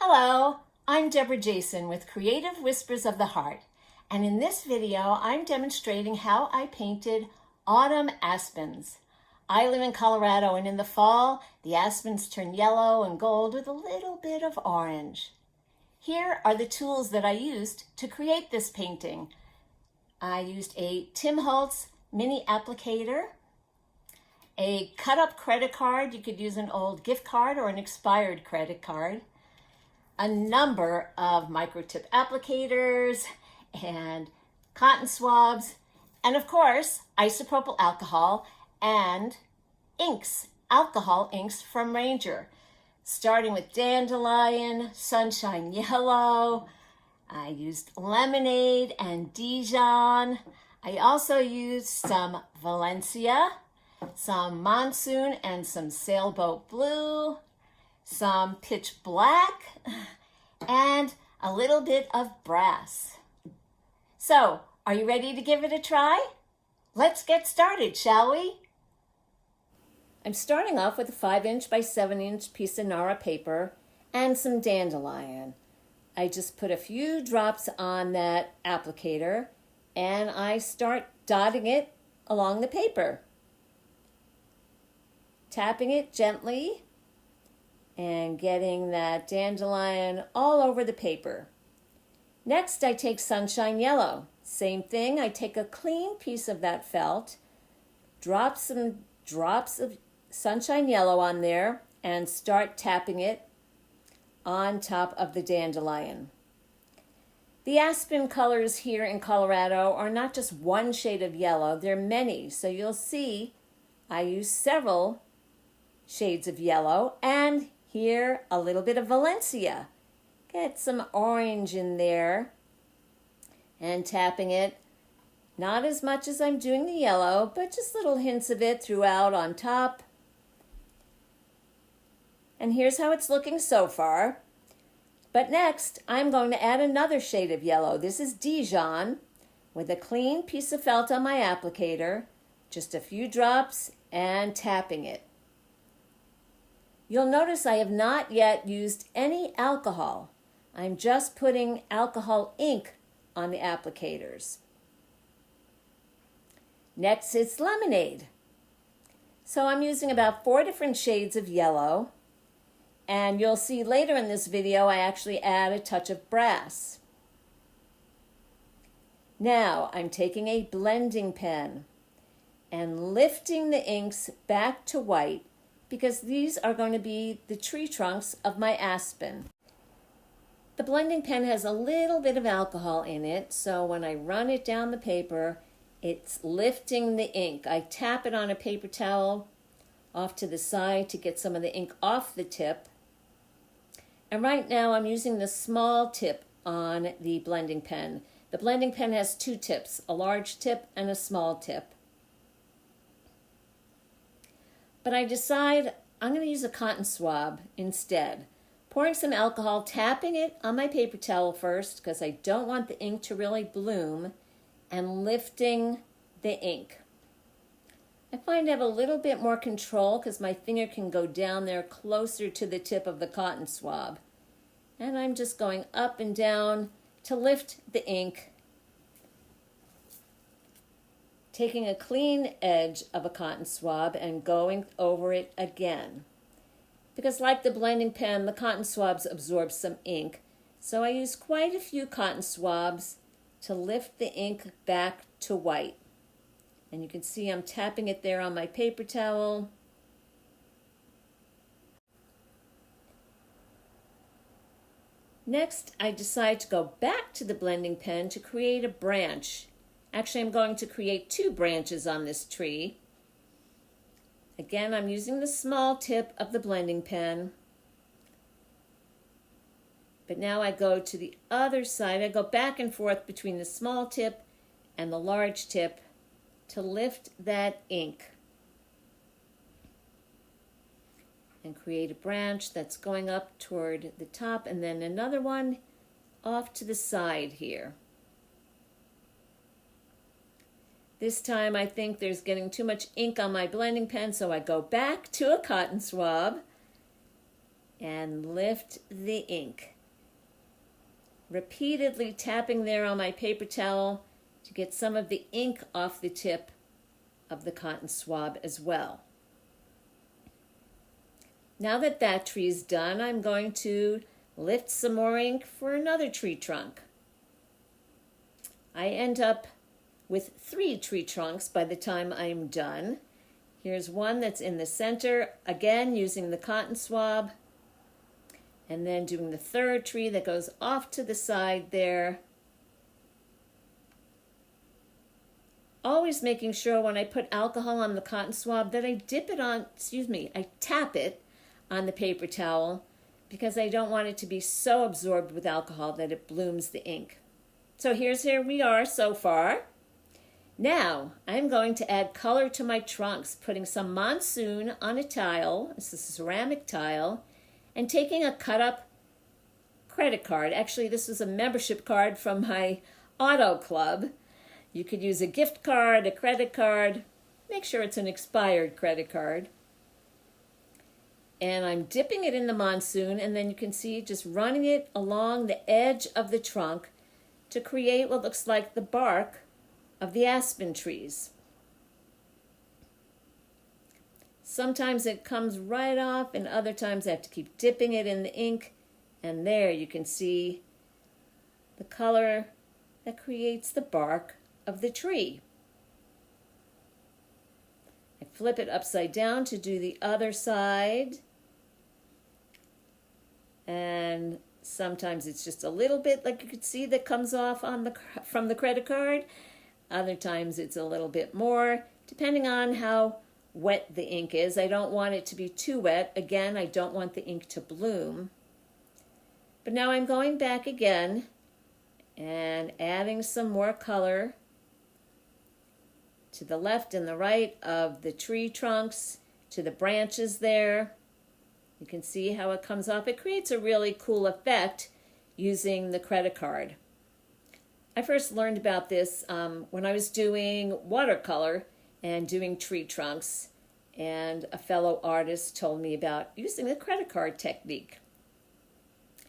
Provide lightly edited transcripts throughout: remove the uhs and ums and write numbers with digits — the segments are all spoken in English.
Hello, I'm Debra Jason with Creative Whispers of the Heart, and in this video I'm demonstrating how I painted autumn aspens. I live in Colorado, and in the fall the aspens turn yellow and gold with a little bit of orange. Here are the tools that I used to create this painting. I used a Tim Holtz mini applicator, a cut-up credit card. You could use an old gift card or an expired credit card, a number of microtip applicators and cotton swabs, and of course, isopropyl alcohol and inks, alcohol inks from Ranger, starting with dandelion, sunshine yellow. I used lemonade and Dijon. I also used some Valencia, some monsoon and some sailboat blue, some pitch black, and a little bit of brass. So, are you ready to give it a try? Let's get started, shall we? I'm starting off with a 5" by 7" piece of Nara paper and some dandelion. I just put a few drops on that applicator and I start dotting it along the paper, tapping it gently and getting that dandelion all over the paper. Next, I take sunshine yellow. Same thing, I take a clean piece of that felt, drop some drops of sunshine yellow on there, and start tapping it on top of the dandelion. The aspen colors here in Colorado are not just one shade of yellow, they're many. So you'll see I use several shades of yellow, and here a little bit of Valencia. Get some orange in there and tapping it, not as much as I'm doing the yellow, but just little hints of it throughout on top. And here's how it's looking so far. But next, I'm going to add another shade of yellow. This is Dijon, with a clean piece of felt on my applicator, just a few drops and tapping it. You'll notice I have not yet used any alcohol. I'm just putting alcohol ink on the applicators. Next, it's lemonade. So I'm using about 4 different shades of yellow. And you'll see later in this video, I actually add a touch of brass. Now, I'm taking a blending pen and lifting the inks back to white, because these are going to be the tree trunks of my aspen. The blending pen has a little bit of alcohol in it, so when I run it down the paper, it's lifting the ink. I tap it on a paper towel off to the side to get some of the ink off the tip. And right now I'm using the small tip on the blending pen. The blending pen has 2 tips, a large tip and a small tip. But I decide I'm going to use a cotton swab instead. Pouring some alcohol, tapping it on my paper towel first, because I don't want the ink to really bloom, and lifting the ink. I find I have a little bit more control because my finger can go down there closer to the tip of the cotton swab. And I'm just going up and down to lift the ink, taking a clean edge of a cotton swab and going over it again. Because like the blending pen, the cotton swabs absorb some ink. So I use quite a few cotton swabs to lift the ink back to white. And you can see I'm tapping it there on my paper towel. Next, I decide to go back to the blending pen to create a branch. Actually, I'm going to create 2 branches on this tree. Again, I'm using the small tip of the blending pen. But now I go to the other side. I go back and forth between the small tip and the large tip to lift that ink and create a branch that's going up toward the top, and then another one off to the side here. This time I think there's getting too much ink on my blending pen, so I go back to a cotton swab and lift the ink. repeatedly tapping there on my paper towel to get some of the ink off the tip of the cotton swab as well. Now that that tree is done, I'm going to lift some more ink for another tree trunk. I end up with 3 tree trunks by the time I'm done. Here's one that's in the center, again using the cotton swab, and then doing the third tree that goes off to the side there. Always making sure when I put alcohol on the cotton swab that I I tap it on the paper towel, because I don't want it to be so absorbed with alcohol that it blooms the ink. So here we are so far. Now I'm going to add color to my trunks, putting some monsoon on a tile, this is a ceramic tile, and taking a cut up credit card. Actually, this is a membership card from my auto club. You could use a gift card, a credit card. Make sure it's an expired credit card. And I'm dipping it in the monsoon, and then you can see just running it along the edge of the trunk to create what looks like the bark of the aspen trees. Sometimes it comes right off, and other times I have to keep dipping it in the ink, and there you can see the color that creates the bark of the tree. I flip it upside down to do the other side, and sometimes it's just a little bit, like you could see, that comes off from the credit card. Other times it's a little bit more, depending on how wet the ink is. I don't want it to be too wet. Again, I don't want the ink to bloom. But now I'm going back again and adding some more color to the left and the right of the tree trunks, to the branches there. You can see how it comes off. It creates a really cool effect using the credit card. I first learned about this when I was doing watercolor and doing tree trunks, and a fellow artist told me about using the credit card technique.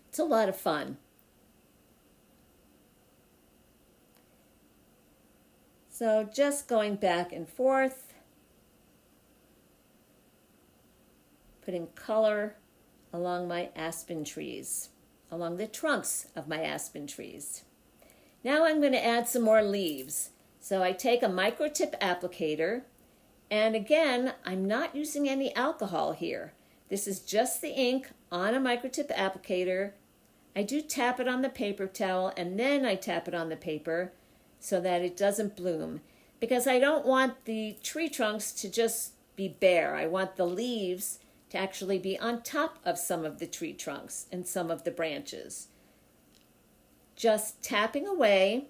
It's a lot of fun. So just going back and forth, putting color along my aspen trees, along the trunks of my aspen trees. Now I'm going to add some more leaves. So I take a microtip applicator, and again, I'm not using any alcohol here. This is just the ink on a microtip applicator. I do tap it on the paper towel, and then I tap it on the paper so that it doesn't bloom, because I don't want the tree trunks to just be bare. I want the leaves to actually be on top of some of the tree trunks and some of the branches. Just tapping away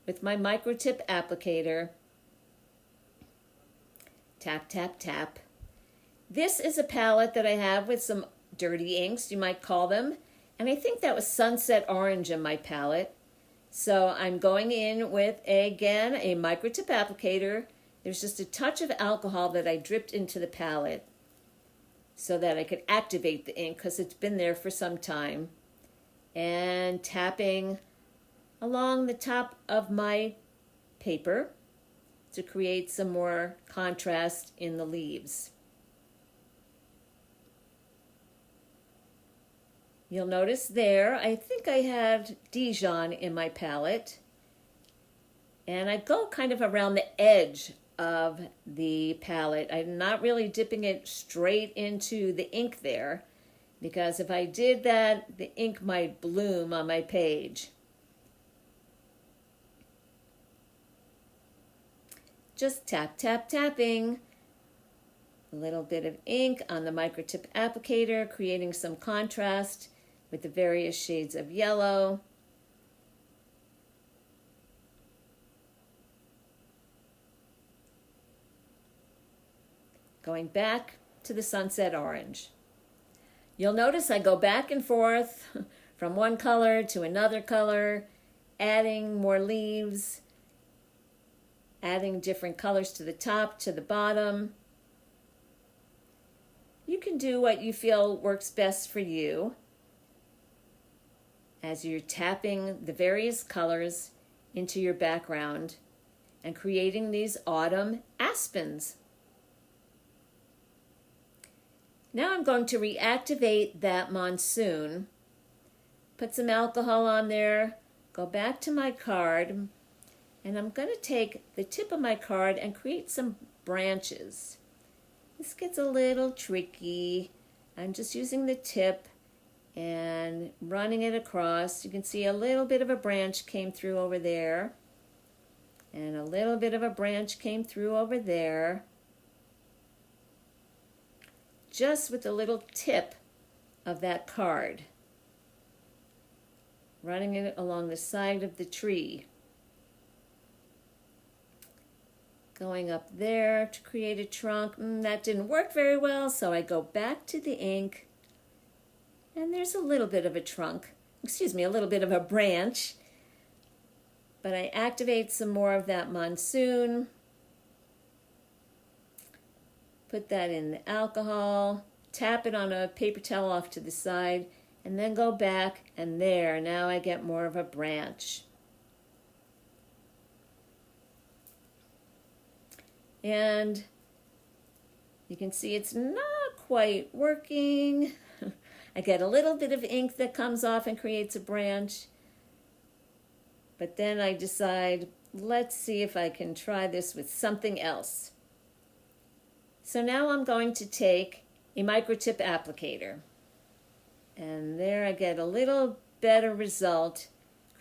with my microtip applicator. Tap, tap, tap. This is a palette that I have with some dirty inks, you might call them. And I think that was Sunset Orange in my palette. So I'm going in with, again, a microtip applicator. There's just a touch of alcohol that I dripped into the palette so that I could activate the ink, because it's been there for some time. And tapping along the top of my paper to create some more contrast in the leaves. You'll notice there, I think I had Dijon in my palette, and I go kind of around the edge of the palette. I'm not really dipping it straight into the ink there, because if I did that, the ink might bloom on my page. Just tap, tap, tapping. A little bit of ink on the microtip applicator, creating some contrast with the various shades of yellow. Going back to the Sunset Orange. You'll notice I go back and forth from one color to another color, adding more leaves, adding different colors to the top, to the bottom. You can do what you feel works best for you. as you're tapping the various colors into your background and creating these autumn aspens. Now I'm going to reactivate that monsoon, put some alcohol on there, go back to my card, and I'm going to take the tip of my card and create some branches. This gets a little tricky. I'm just using the tip and running it across. You can see a little bit of a branch came through over there, and a little bit of a branch came through over there, just with the little tip of that card, running it along the side of the tree. Going up there to create a trunk. That didn't work very well, so I go back to the ink, and there's a little bit of a trunk, a little bit of a branch, but I activate some more of that monsoon, put that in the alcohol, tap it on a paper towel off to the side, and then go back, and there, now I get more of a branch. And you can see it's not quite working. I get a little bit of ink that comes off and creates a branch. But then I decide, let's see if I can try this with something else. So now I'm going to take a microtip applicator. And there I get a little better result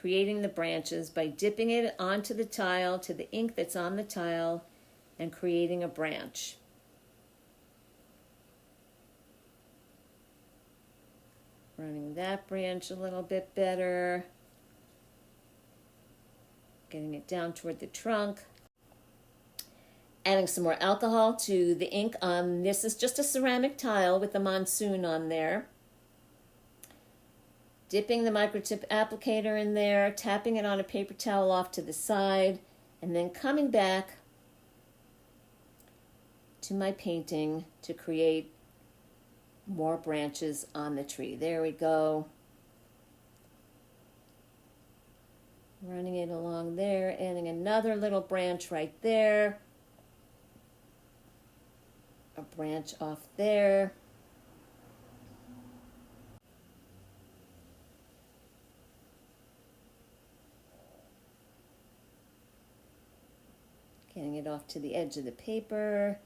creating the branches by dipping it onto the tile, to the ink that's on the tile, and creating a branch. Running that branch a little bit better. Getting it down toward the trunk. Adding some more alcohol to the ink on, this is just a ceramic tile with the monsoon on there. Dipping the microtip applicator in there, tapping it on a paper towel off to the side, and then coming back to my painting to create more branches on the tree. There we go. Running it along there, adding another little branch right there. A branch off there. Getting it off to the edge of the paper.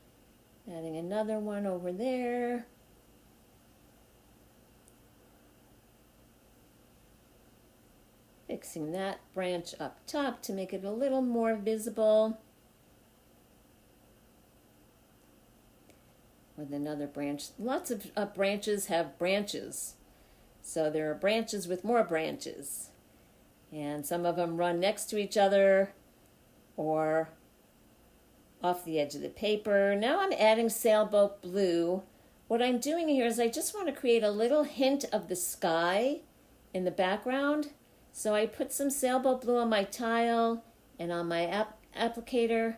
Adding another one over there. Fixing that branch up top to make it a little more visible. With another branch. Lots of branches have branches. So there are branches with more branches. And some of them run next to each other or off the edge of the paper. Now I'm adding sailboat blue. What I'm doing here is I just want to create a little hint of the sky in the background. So I put some sailboat blue on my tile and on my applicator,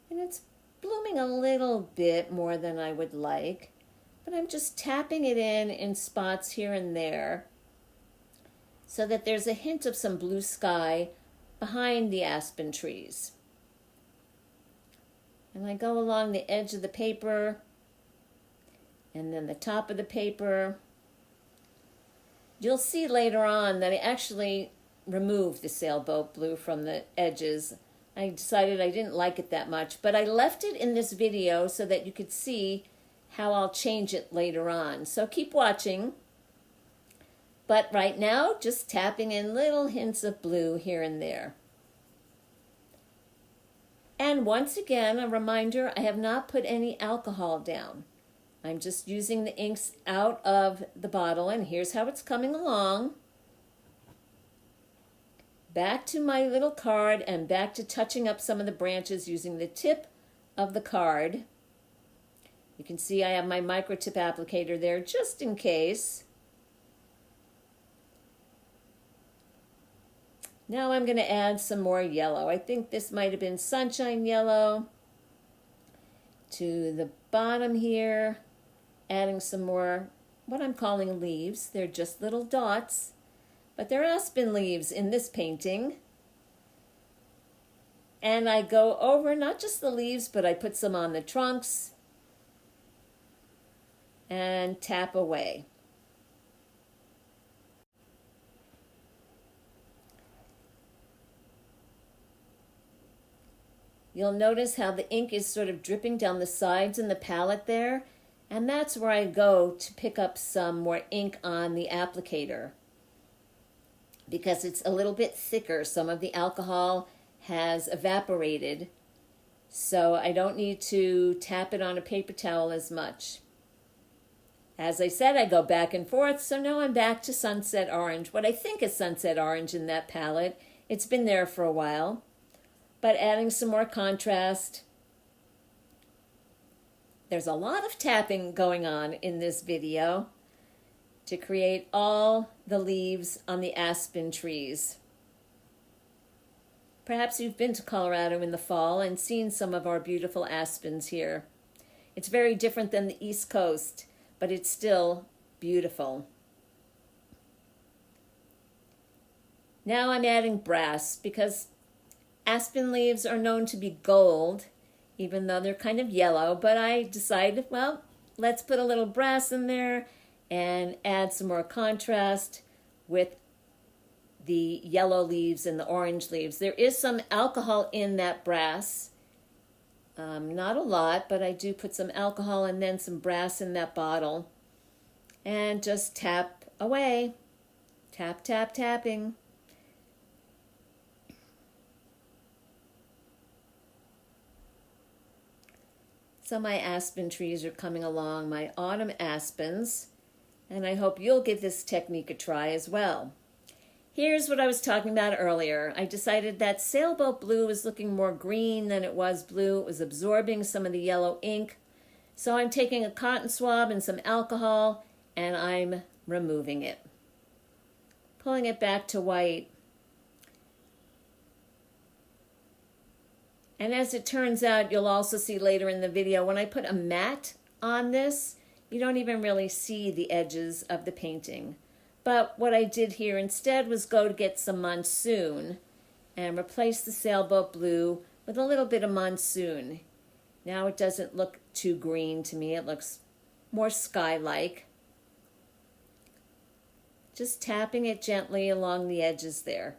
and it's blooming a little bit more than I would like, but I'm just tapping it in spots here and there so that there's a hint of some blue sky behind the aspen trees. And I go along the edge of the paper and then the top of the paper. You'll see later on that I actually removed the sailboat blue from the edges. I decided I didn't like it that much, but I left it in this video so that you could see how I'll change it later on. So keep watching. But right now, just tapping in little hints of blue here and there. And once again, a reminder, I have not put any alcohol down. I'm just using the inks out of the bottle, and here's how it's coming along. Back to my little card and back to touching up some of the branches using the tip of the card. You can see I have my microtip applicator there just in case. Now I'm going to add some more yellow. I think this might have been sunshine yellow to the bottom here, adding some more what I'm calling leaves. They're just little dots but they're aspen leaves in this painting. And I go over not just the leaves, but I put some on the trunks and tap away. You'll notice how the ink is sort of dripping down the sides in the palette there, and that's where I go to pick up some more ink on the applicator because it's a little bit thicker. Some of the alcohol has evaporated, so I don't need to tap it on a paper towel as much. As I said, I go back and forth, so now I'm back to Sunset Orange, what I think is Sunset Orange in that palette. It's been there for a while, but adding some more contrast. There's a lot of tapping going on in this video to create all the leaves on the aspen trees. Perhaps you've been to Colorado in the fall and seen some of our beautiful aspens here. It's very different than the East Coast, but it's still beautiful. Now I'm adding brass because aspen leaves are known to be gold, even though they're kind of yellow, but I decided, well, let's put a little brass in there and add some more contrast with the yellow leaves and the orange leaves. There is some alcohol in that brass. Not a lot, but I do put some alcohol and then some brass in that bottle. And just tap away. Tap, tap, tapping. So my aspen trees are coming along, my autumn aspens, and I hope you'll give this technique a try as well. Here's what I was talking about earlier. I decided that sailboat blue was looking more green than it was blue. It was absorbing some of the yellow ink. So I'm taking a cotton swab and some alcohol, and I'm removing it. Pulling it back to white. And as it turns out, you'll also see later in the video, when I put a matte on this, you don't even really see the edges of the painting. But what I did here instead was go to get some Monsoon and replace the sailboat blue with a little bit of Monsoon. Now it doesn't look too green to me. It looks more sky-like. Just tapping it gently along the edges there.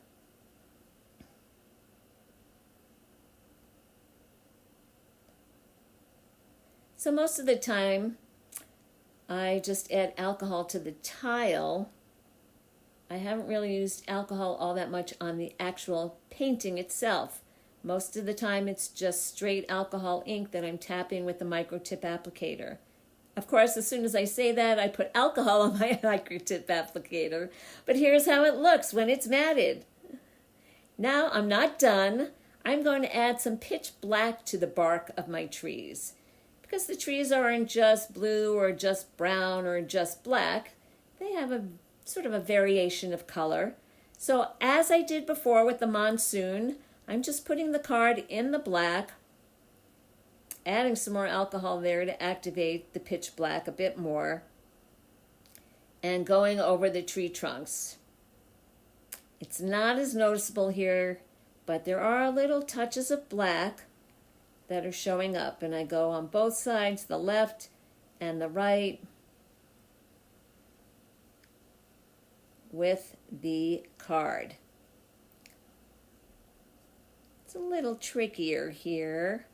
So most of the time, I just add alcohol to the tile. I haven't really used alcohol all that much on the actual painting itself. Most of the time it's just straight alcohol ink that I'm tapping with the microtip applicator. Of course, as soon as I say that, I put alcohol on my microtip applicator. But here's how it looks when it's matted. Now I'm not done. I'm going to add some pitch black to the bark of my trees. Because the trees aren't just blue or just brown or just black. They have a sort of a variation of color. So as I did before with the Monsoon, I'm just putting the card in the black, adding some more alcohol there to activate the pitch black a bit more, and going over the tree trunks. It's not as noticeable here, but there are little touches of black that are showing up, and I go on both sides, the left and the right, with the card. It's a little trickier here,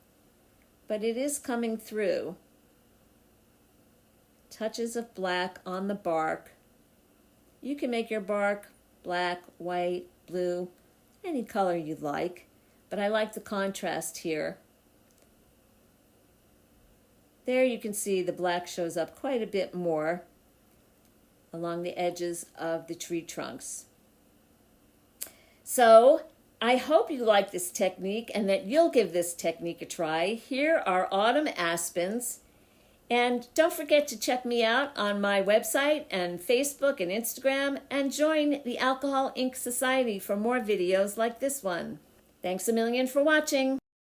but it is coming through. Touches of black on the bark. You can make your bark black, white, blue, any color you like, but I like the contrast here. There you can see the black shows up quite a bit more along the edges of the tree trunks. So I hope you like this technique and that you'll give this technique a try. Here are autumn aspens. And don't forget to check me out on my website and Facebook and Instagram, and join the Alcohol Ink Society for more videos like this one. Thanks a million for watching.